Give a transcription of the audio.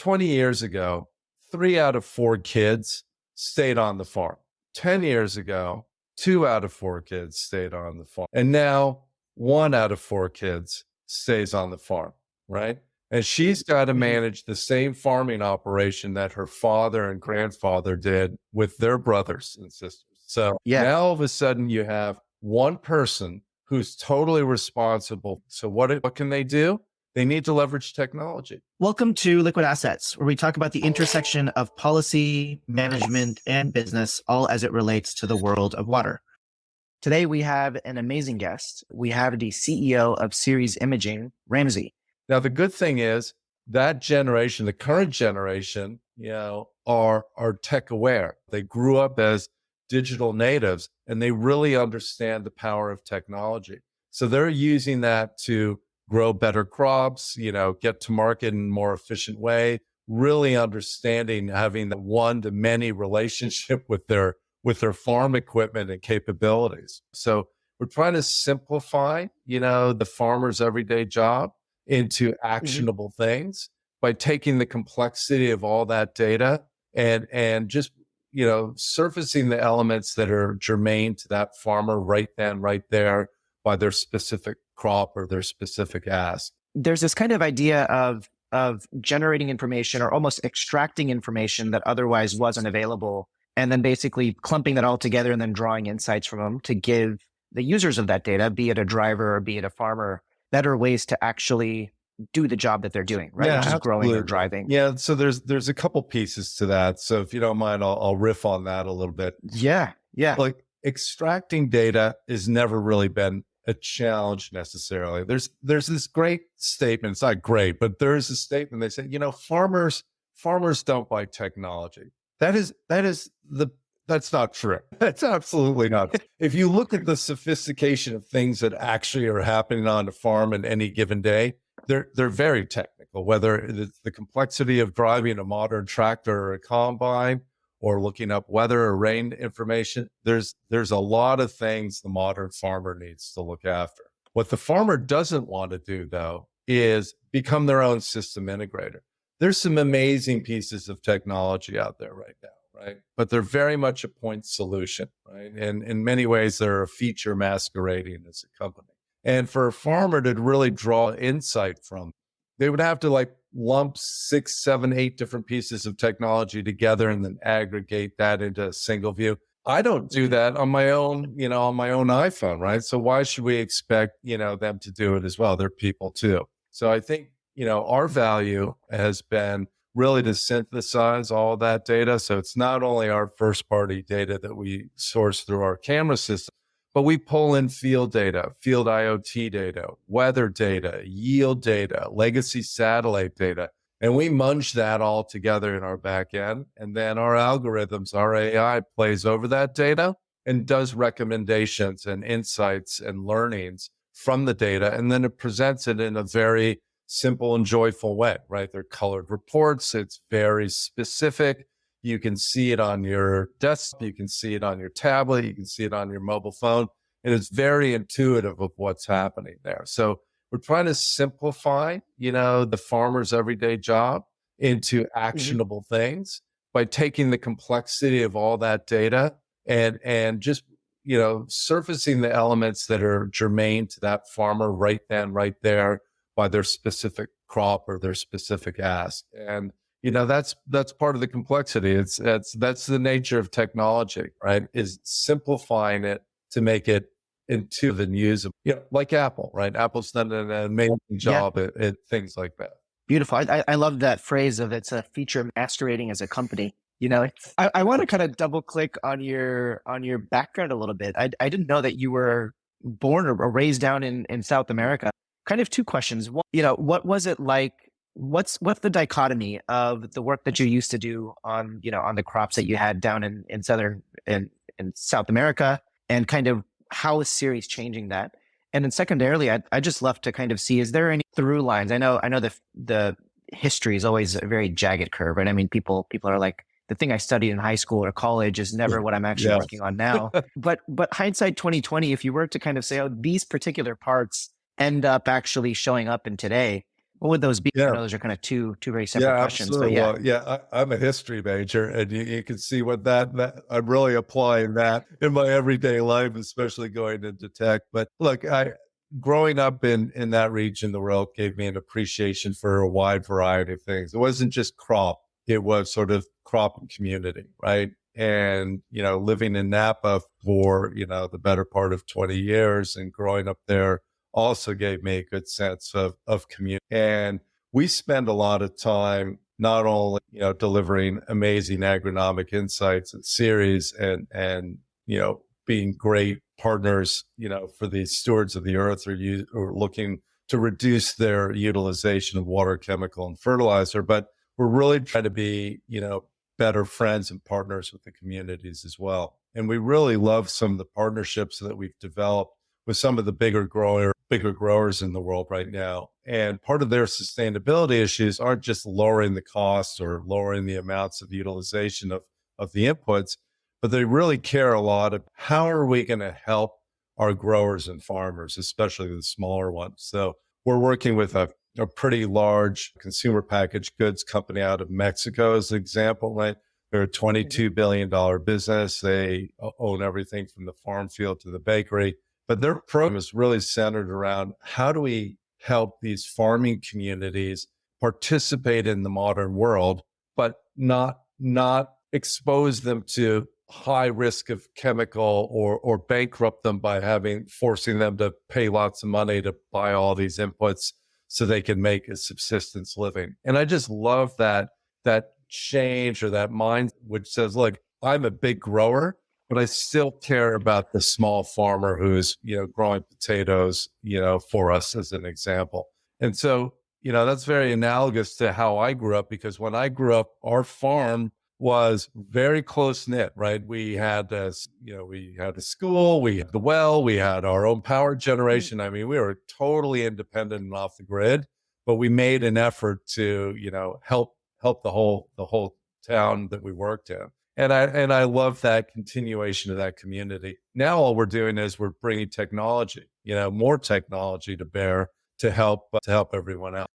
20 years ago, 3 out of 4 kids stayed on the farm. 10 years ago, 2 out of 4 kids stayed on the farm. And now 1 out of 4 kids stays on the farm, right? And she's got to manage the same farming operation that her father and grandfather did with their brothers and sisters. So now all of a sudden you have one person who's totally responsible. So what can they do? They need to leverage technology. Welcome to Liquid Assets, where we talk about the intersection of policy, management, and business, all as it relates to the world of water. Today, we have an amazing guest. We have the CEO of Ceres Imaging, Ramsey. Now, the good thing is that generation, the current generation, are tech aware. They grew up as digital natives and they really understand the power of technology. So they're using that to grow better crops, get to market in a more efficient way, really understanding having the one-to-many relationship with their farm equipment and capabilities. So we're trying to simplify, the farmer's everyday job into actionable things by taking the complexity of all that data and just, surfacing the elements that are germane to that farmer right then, right there by their specific crop or their specific ask. There's this kind of idea of generating information or almost extracting information that otherwise wasn't available, and then basically clumping that all together and then drawing insights from them to give the users of that data, be it a driver or be it a farmer, better ways to actually do the job that they're doing, right? Yeah, which is growing or driving. Yeah. So there's a couple pieces to that. So if you don't mind, I'll riff on that a little bit. Yeah. Like extracting data has never really been a challenge necessarily. There's this great statement. It's not great, but there's a statement. They say, farmers don't buy technology. That's not true. That's absolutely not. If you look at the sophistication of things that actually are happening on the farm in any given day, they're very technical, whether it's the complexity of driving a modern tractor or a combine or looking up weather or rain information. There's a lot of things the modern farmer needs to look after. What the farmer doesn't want to do, though, is become their own system integrator. There's some amazing pieces of technology out there right now, right? But they're very much a point solution, right? And in many ways, they're a feature masquerading as a company. And for a farmer to really draw insight from, they would have to lump 6, 7, 8 different pieces of technology together and then aggregate that into a single view. I don't do that on my own, on my own iPhone, right? So why should we expect, them to do it as well? They're people too. So I think, our value has been really to synthesize all that data. So it's not only our first party data that we source through our camera system, but we pull in field data, field IoT data, weather data, yield data, legacy satellite data, and we munch that all together in our back end. And then our algorithms, our AI plays over that data and does recommendations and insights and learnings from the data. And then it presents it in a very simple and joyful way, right? They're colored reports. It's very specific. You can see it on your desktop. You can see it on your tablet. You can see it on your mobile phone. And it's very intuitive of what's happening there. So we're trying to simplify, the farmer's everyday job into actionable things by taking the complexity of all that data and just, surfacing the elements that are germane to that farmer right then, right there by their specific crop or their specific ask. And that's part of the complexity. That's the nature of technology, right? Is simplifying it to make it intuitive and usable. Like Apple, right? Apple's done an amazing job at things like that. Beautiful. I love that phrase of it's a feature masquerading as a company. I want to kind of double click on your background a little bit. I didn't know that you were born or raised down in South America. Kind of 2 questions. One, what was it like? What's the dichotomy of the work that you used to do on the crops that you had down in South America, and kind of how is Ceres changing that? And then secondarily, I just love to kind of see, is there any through lines? I know the history is always a very jagged curve, right? I mean, people are like, the thing I studied in high school or college is never what I'm actually working on now. But hindsight 2020, if you were to kind of say, oh, these particular parts end up actually showing up in today, What would those be? I Yeah. know those are kind of two very Yeah, separate questions, but absolutely. yeah. Well, yeah, I'm a history major, and you can see what that I'm really applying that in my everyday life, especially going into tech. But look, I growing up in that region of the world gave me an appreciation for a wide variety of things. It wasn't just crop; it was sort of crop and community, right? And living in Napa for the better part of 20 years and growing up there also gave me a good sense of community. And we spend a lot of time not only delivering amazing agronomic insights at Ceres and being great partners for the stewards of the earth or looking to reduce their utilization of water, chemical, and fertilizer, but we're really trying to be better friends and partners with the communities as well. And we really love some of the partnerships that we've developed with some of the bigger growers in the world right now. And part of their sustainability issues aren't just lowering the costs or lowering the amounts of utilization of the inputs, but they really care a lot of how are we going to help our growers and farmers, especially the smaller ones. So we're working with a pretty large consumer packaged goods company out of Mexico as an example, right? They're a $22 billion business. They own everything from the farm field to the bakery. But their program is really centered around how do we help these farming communities participate in the modern world, but not expose them to high risk of chemical or bankrupt them by forcing them to pay lots of money to buy all these inputs so they can make a subsistence living. And I just love that change or that mind which says, look, I'm a big grower, but I still care about the small farmer who's, growing potatoes, for us as an example. And so, that's very analogous to how I grew up, because when I grew up, our farm was very close knit, right? We had we had a school, we had the well, we had our own power generation. I mean, we were totally independent and off the grid, but we made an effort to, help the whole town that we worked in. And I love that continuation of that community. Now all we're doing is we're bringing technology, more technology to bear to help everyone out.